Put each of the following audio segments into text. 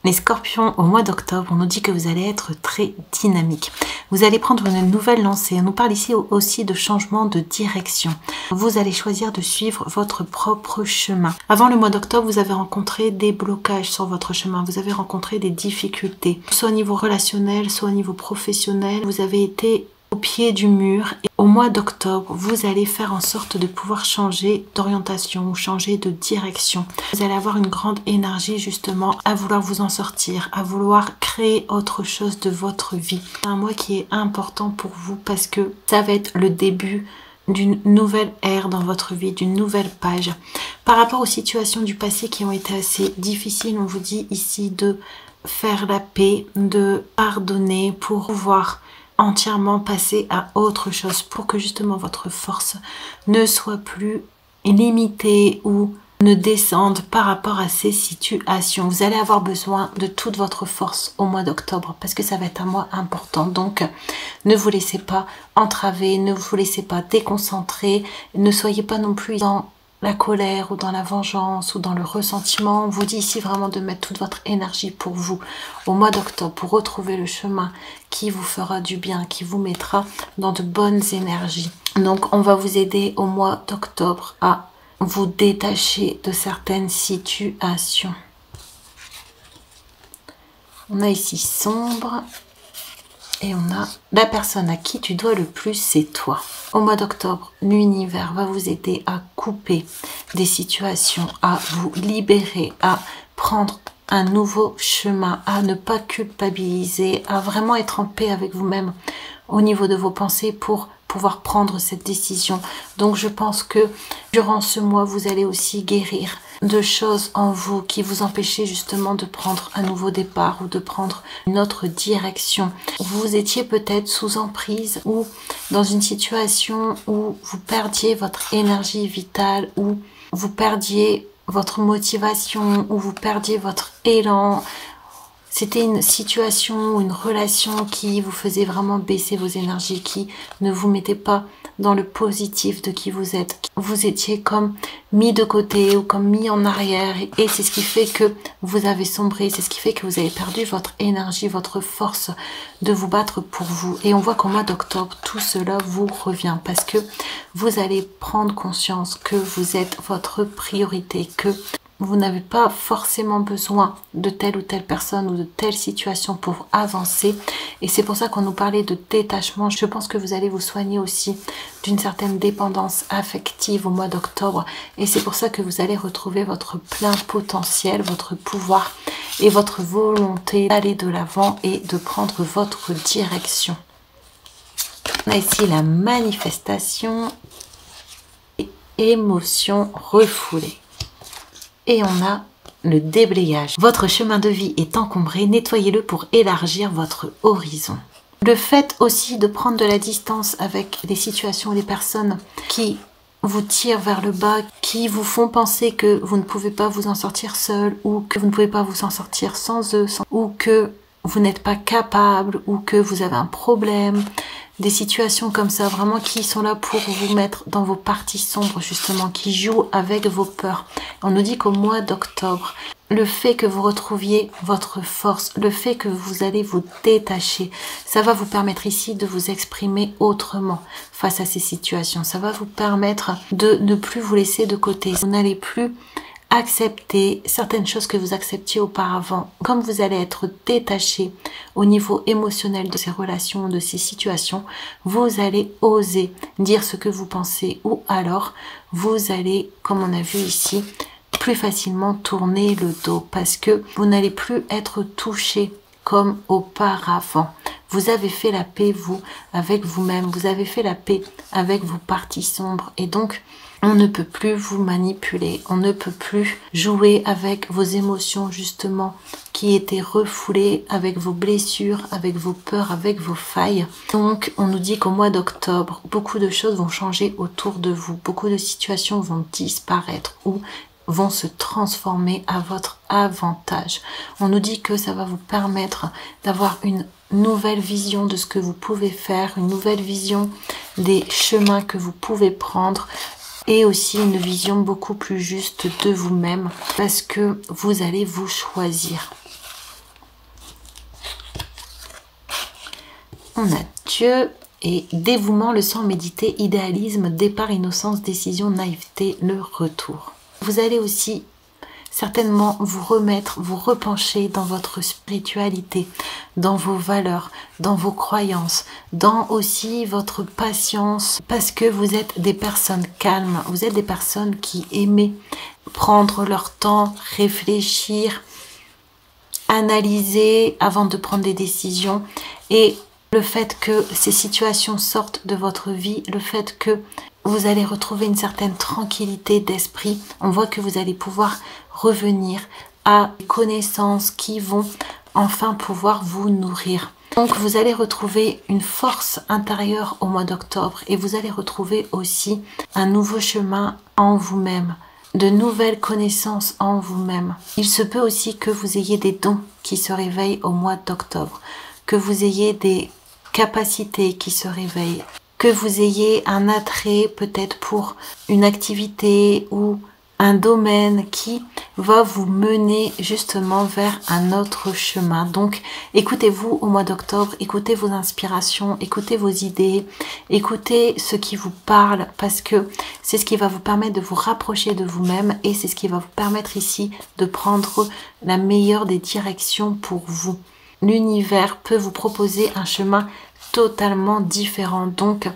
Les scorpions, au mois d'octobre, on nous dit que vous allez être très dynamique. Vous allez prendre une nouvelle lancée. On nous parle ici aussi de changement de direction. Vous allez choisir de suivre votre propre chemin. Avant le mois d'octobre, vous avez rencontré des blocages sur votre chemin. Vous avez rencontré des difficultés, soit au niveau relationnel, soit au niveau professionnel. Vous avez été au pied du mur. Et au mois d'octobre, vous allez faire en sorte de pouvoir changer d'orientation ou changer de direction. Vous allez avoir une grande énergie justement à vouloir vous en sortir, à vouloir créer autre chose de votre vie. C'est un mois qui est important pour vous parce que ça va être le début d'une nouvelle ère dans votre vie, d'une nouvelle page. Par rapport aux situations du passé qui ont été assez difficiles, on vous dit ici de faire la paix, de pardonner pour pouvoir entièrement passer à autre chose, pour que justement votre force ne soit plus limitée ou ne descende par rapport à ces situations. Vous allez avoir besoin de toute votre force au mois d'octobre parce que ça va être un mois important. Donc ne vous laissez pas entraver, ne vous laissez pas déconcentrer, ne soyez pas non plus dans la colère ou dans la vengeance ou dans le ressentiment. On vous dit ici vraiment de mettre toute votre énergie pour vous au mois d'octobre, pour retrouver le chemin qui vous fera du bien, qui vous mettra dans de bonnes énergies. Donc on va vous aider au mois d'octobre à vous détacher de certaines situations. On a ici sombre. Et on a la personne à qui tu dois le plus, c'est toi. Au mois d'octobre, l'univers va vous aider à couper des situations, à vous libérer, à prendre un nouveau chemin, à ne pas culpabiliser, à vraiment être en paix avec vous-même au niveau de vos pensées pour pouvoir prendre cette décision. Donc je pense que durant ce mois, vous allez aussi guérir de choses en vous qui vous empêchaient justement de prendre un nouveau départ ou de prendre une autre direction. Vous étiez peut-être sous emprise ou dans une situation où vous perdiez votre énergie vitale, où vous perdiez votre motivation, où vous perdiez votre élan. C'était une situation ou une relation qui vous faisait vraiment baisser vos énergies, qui ne vous mettait pas dans le positif de qui vous êtes. Vous étiez comme mis de côté ou comme mis en arrière et c'est ce qui fait que vous avez sombré, c'est ce qui fait que vous avez perdu votre énergie, votre force de vous battre pour vous. Et on voit qu'au mois d'octobre, tout cela vous revient parce que vous allez prendre conscience que vous êtes votre priorité, que vous n'avez pas forcément besoin de telle ou telle personne ou de telle situation pour avancer. Et c'est pour ça qu'on nous parlait de détachement. Je pense que vous allez vous soigner aussi d'une certaine dépendance affective au mois d'octobre. Et c'est pour ça que vous allez retrouver votre plein potentiel, votre pouvoir et votre volonté d'aller de l'avant et de prendre votre direction. On a ici la manifestation et émotion refoulée. Et on a le déblayage. Votre chemin de vie est encombré, nettoyez-le pour élargir votre horizon. Le fait aussi de prendre de la distance avec des situations et des personnes qui vous tirent vers le bas, qui vous font penser que vous ne pouvez pas vous en sortir seul ou que vous ne pouvez pas vous en sortir sans eux, ou que vous n'êtes pas capable ou que vous avez un problème. Des situations comme ça, vraiment qui sont là pour vous mettre dans vos parties sombres, justement, qui jouent avec vos peurs. On nous dit qu'au mois d'octobre, le fait que vous retrouviez votre force, le fait que vous allez vous détacher, ça va vous permettre ici de vous exprimer autrement face à ces situations. Ça va vous permettre de ne plus vous laisser de côté. Vous n'allez plus accepter certaines choses que vous acceptiez auparavant. Comme vous allez être détaché au niveau émotionnel de ces relations, de ces situations, vous allez oser dire ce que vous pensez ou alors vous allez, comme on a vu ici, plus facilement tourner le dos parce que vous n'allez plus être touché comme auparavant. Vous avez fait la paix, vous, avec vous-même. Vous avez fait la paix avec vos parties sombres et donc on ne peut plus vous manipuler, on ne peut plus jouer avec vos émotions justement qui étaient refoulées, avec vos blessures, avec vos peurs, avec vos failles. Donc on nous dit qu'au mois d'octobre, beaucoup de choses vont changer autour de vous, beaucoup de situations vont disparaître ou vont se transformer à votre avantage. On nous dit que ça va vous permettre d'avoir une nouvelle vision de ce que vous pouvez faire, une nouvelle vision des chemins que vous pouvez prendre, et aussi une vision beaucoup plus juste de vous-même parce que vous allez vous choisir. On a Dieu et dévouement, le sang médité, idéalisme, départ, innocence, décision, naïveté, le retour. Vous allez aussi certainement vous remettre, vous repencher dans votre spiritualité, dans vos valeurs, dans vos croyances, dans aussi votre patience, parce que vous êtes des personnes calmes, vous êtes des personnes qui aiment prendre leur temps, réfléchir, analyser avant de prendre des décisions. Et le fait que ces situations sortent de votre vie, le fait que vous allez retrouver une certaine tranquillité d'esprit, on voit que vous allez pouvoir revenir à des connaissances qui vont enfin pouvoir vous nourrir. Donc vous allez retrouver une force intérieure au mois d'octobre et vous allez retrouver aussi un nouveau chemin en vous-même, de nouvelles connaissances en vous-même. Il se peut aussi que vous ayez des dons qui se réveillent au mois d'octobre, que vous ayez des capacités qui se réveillent, que vous ayez un attrait peut-être pour une activité ou un domaine qui va vous mener justement vers un autre chemin. Donc écoutez-vous au mois d'octobre, écoutez vos inspirations, écoutez vos idées, écoutez ce qui vous parle, parce que c'est ce qui va vous permettre de vous rapprocher de vous-même et c'est ce qui va vous permettre ici de prendre la meilleure des directions pour vous. L'univers peut vous proposer un chemin totalement différent. Donc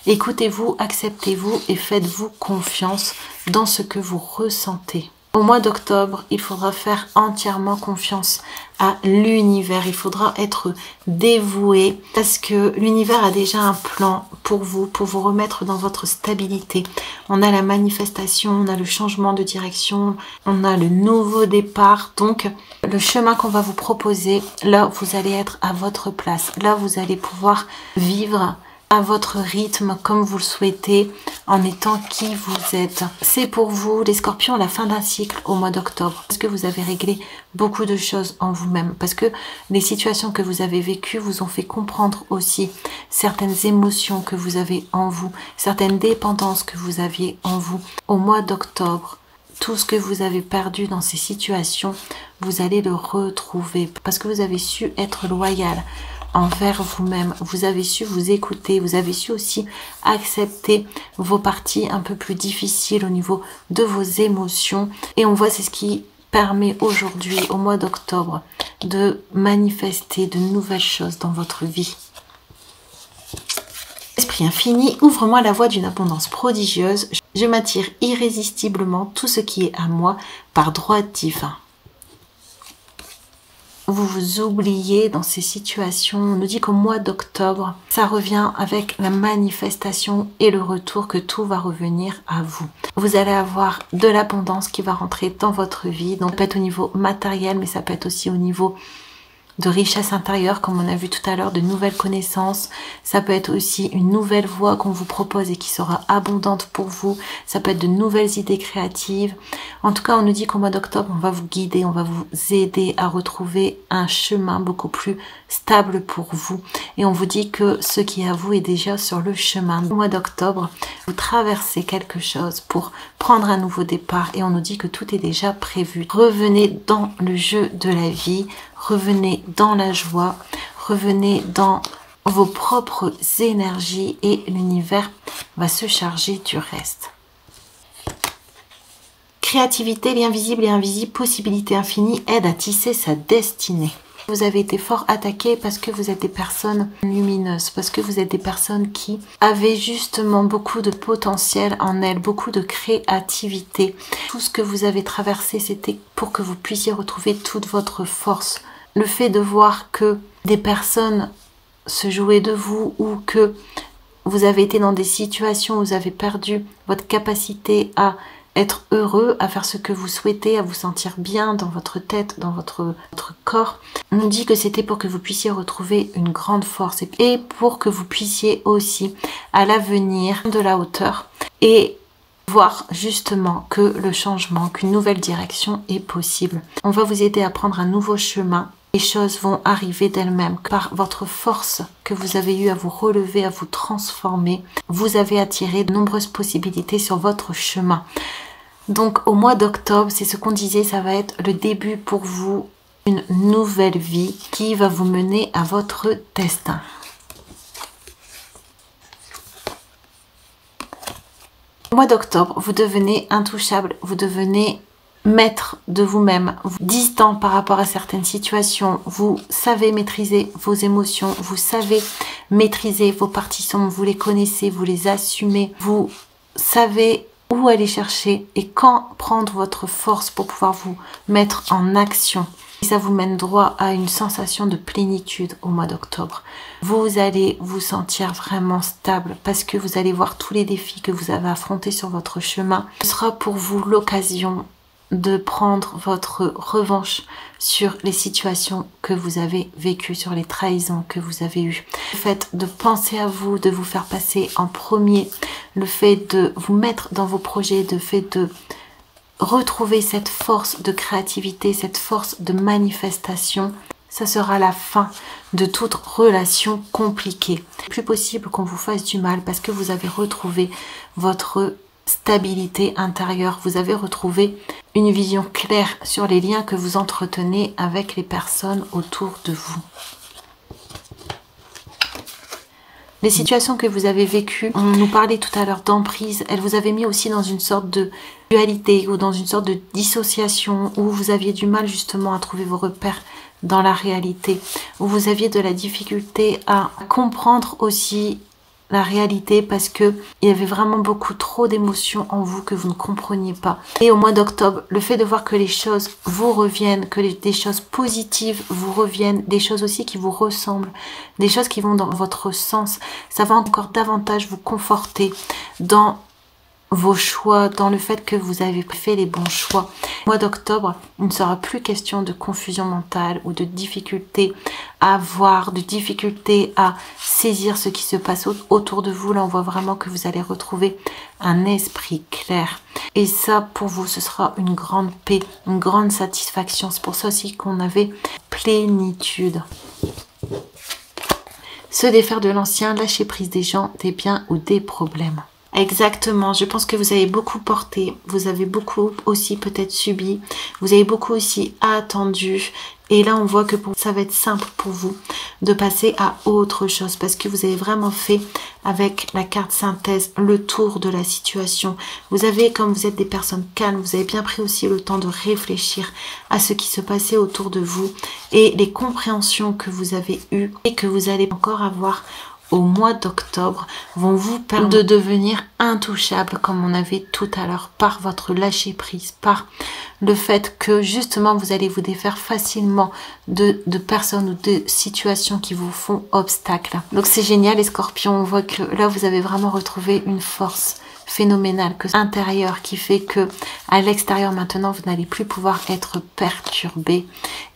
écoutez-vous, acceptez-vous et faites-vous confiance dans ce que vous ressentez. Au mois d'octobre, il faudra faire entièrement confiance à l'univers. Il faudra être dévoué parce que l'univers a déjà un plan pour vous remettre dans votre stabilité. On a la manifestation, on a le changement de direction, on a le nouveau départ. Donc, le chemin qu'on va vous proposer, là, vous allez être à votre place. Là, vous allez pouvoir vivre à votre rythme, comme vous le souhaitez, en étant qui vous êtes. C'est pour vous, les scorpions, la fin d'un cycle au mois d'octobre. Parce que vous avez réglé beaucoup de choses en vous-même. Parce que les situations que vous avez vécues vous ont fait comprendre aussi certaines émotions que vous avez en vous, certaines dépendances que vous aviez en vous. Au mois d'octobre, tout ce que vous avez perdu dans ces situations, vous allez le retrouver. Parce que vous avez su être loyal envers vous-même, vous avez su vous écouter, vous avez su aussi accepter vos parties un peu plus difficiles au niveau de vos émotions. Et on voit, c'est ce qui permet aujourd'hui, au mois d'octobre, de manifester de nouvelles choses dans votre vie. Esprit infini, ouvre-moi la voie d'une abondance prodigieuse. Je m'attire irrésistiblement tout ce qui est à moi par droit divin. Vous vous oubliez dans ces situations. On nous dit qu'au mois d'octobre, ça revient avec la manifestation et le retour que tout va revenir à vous. Vous allez avoir de l'abondance qui va rentrer dans votre vie. Donc ça peut être au niveau matériel, mais ça peut être aussi au niveau de richesse intérieure, comme on a vu tout à l'heure, de nouvelles connaissances. Ça peut être aussi une nouvelle voie qu'on vous propose et qui sera abondante pour vous. Ça peut être de nouvelles idées créatives. En tout cas, on nous dit qu'au mois d'octobre, on va vous guider, on va vous aider à retrouver un chemin beaucoup plus stable pour vous. Et on vous dit que ce qui est à vous est déjà sur le chemin. Au mois d'octobre, vous traversez quelque chose pour prendre un nouveau départ et on nous dit que tout est déjà prévu. Revenez dans le jeu de la vie. Revenez dans la joie, revenez dans vos propres énergies et l'univers va se charger du reste. Créativité, lien visible et invisible, possibilité infinie, aide à tisser sa destinée. Vous avez été fort attaqué parce que vous êtes des personnes lumineuses, parce que vous êtes des personnes qui avaient justement beaucoup de potentiel en elles, beaucoup de créativité. Tout ce que vous avez traversé, c'était pour que vous puissiez retrouver toute votre force. Le fait de voir que des personnes se jouaient de vous ou que vous avez été dans des situations où vous avez perdu votre capacité à être heureux, à faire ce que vous souhaitez, à vous sentir bien dans votre tête, dans votre corps. On nous dit que c'était pour que vous puissiez retrouver une grande force et pour que vous puissiez aussi à l'avenir de la hauteur et voir justement que le changement, qu'une nouvelle direction est possible. On va vous aider à prendre un nouveau chemin. Les choses vont arriver d'elles-mêmes. Par votre force que vous avez eu à vous relever, à vous transformer, vous avez attiré de nombreuses possibilités sur votre chemin. Donc au mois d'octobre, c'est ce qu'on disait, ça va être le début pour vous, une nouvelle vie qui va vous mener à votre destin. Au mois d'octobre, vous devenez intouchable, vous devenez maître de vous-même, distant par rapport à certaines situations, vous savez maîtriser vos émotions, vous savez maîtriser vos parties sombres, vous les connaissez, vous les assumez, vous savez où aller chercher et quand prendre votre force pour pouvoir vous mettre en action. Et ça vous mène droit à une sensation de plénitude au mois d'octobre. Vous allez vous sentir vraiment stable parce que vous allez voir tous les défis que vous avez affrontés sur votre chemin. Ce sera pour vous l'occasion de prendre votre revanche sur les situations que vous avez vécues, sur les trahisons que vous avez eues. Le fait de penser à vous, de vous faire passer en premier, le fait de vous mettre dans vos projets, le fait de retrouver cette force de créativité, cette force de manifestation, ça sera la fin de toute relation compliquée. Plus possible qu'on vous fasse du mal parce que vous avez retrouvé votre stabilité intérieure, vous avez retrouvé une vision claire sur les liens que vous entretenez avec les personnes autour de vous. Les situations que vous avez vécues, on nous parlait tout à l'heure d'emprise, elles vous avaient mis aussi dans une sorte de dualité ou dans une sorte de dissociation où vous aviez du mal justement à trouver vos repères dans la réalité, où vous aviez de la difficulté à comprendre aussi la réalité parce que il y avait vraiment beaucoup trop d'émotions en vous que vous ne compreniez pas. Et au mois d'octobre, le fait de voir que les choses vous reviennent, que des choses positives vous reviennent, des choses aussi qui vous ressemblent, des choses qui vont dans votre sens, ça va encore davantage vous conforter dans vos choix, dans le fait que vous avez fait les bons choix. Au mois d'octobre, il ne sera plus question de confusion mentale ou de difficulté à voir, de difficulté à saisir ce qui se passe autour de vous. Là, on voit vraiment que vous allez retrouver un esprit clair. Et ça, pour vous, ce sera une grande paix, une grande satisfaction. C'est pour ça aussi qu'on avait plénitude. Se défaire de l'ancien, lâcher prise des gens, des biens ou des problèmes. Exactement, je pense que vous avez beaucoup porté, vous avez beaucoup aussi peut-être subi, vous avez beaucoup aussi attendu et là on voit que ça va être simple pour vous de passer à autre chose parce que vous avez vraiment fait avec la carte synthèse le tour de la situation. Vous avez, comme vous êtes des personnes calmes, vous avez bien pris aussi le temps de réfléchir à ce qui se passait autour de vous et les compréhensions que vous avez eues et que vous allez encore avoir au mois d'octobre vont vous permettre de devenir intouchable comme on avait tout à l'heure par votre lâcher prise, par le fait que justement vous allez vous défaire facilement de personnes ou de situations qui vous font obstacle. Donc c'est génial les scorpions, on voit que là vous avez vraiment retrouvé une force phénoménale intérieure qui fait que à l'extérieur maintenant vous n'allez plus pouvoir être perturbé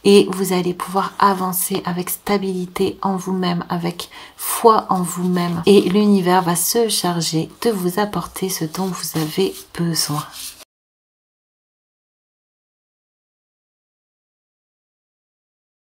et vous allez pouvoir avancer avec stabilité en vous-même, avec foi en vous-même et l'univers va se charger de vous apporter ce dont vous avez besoin.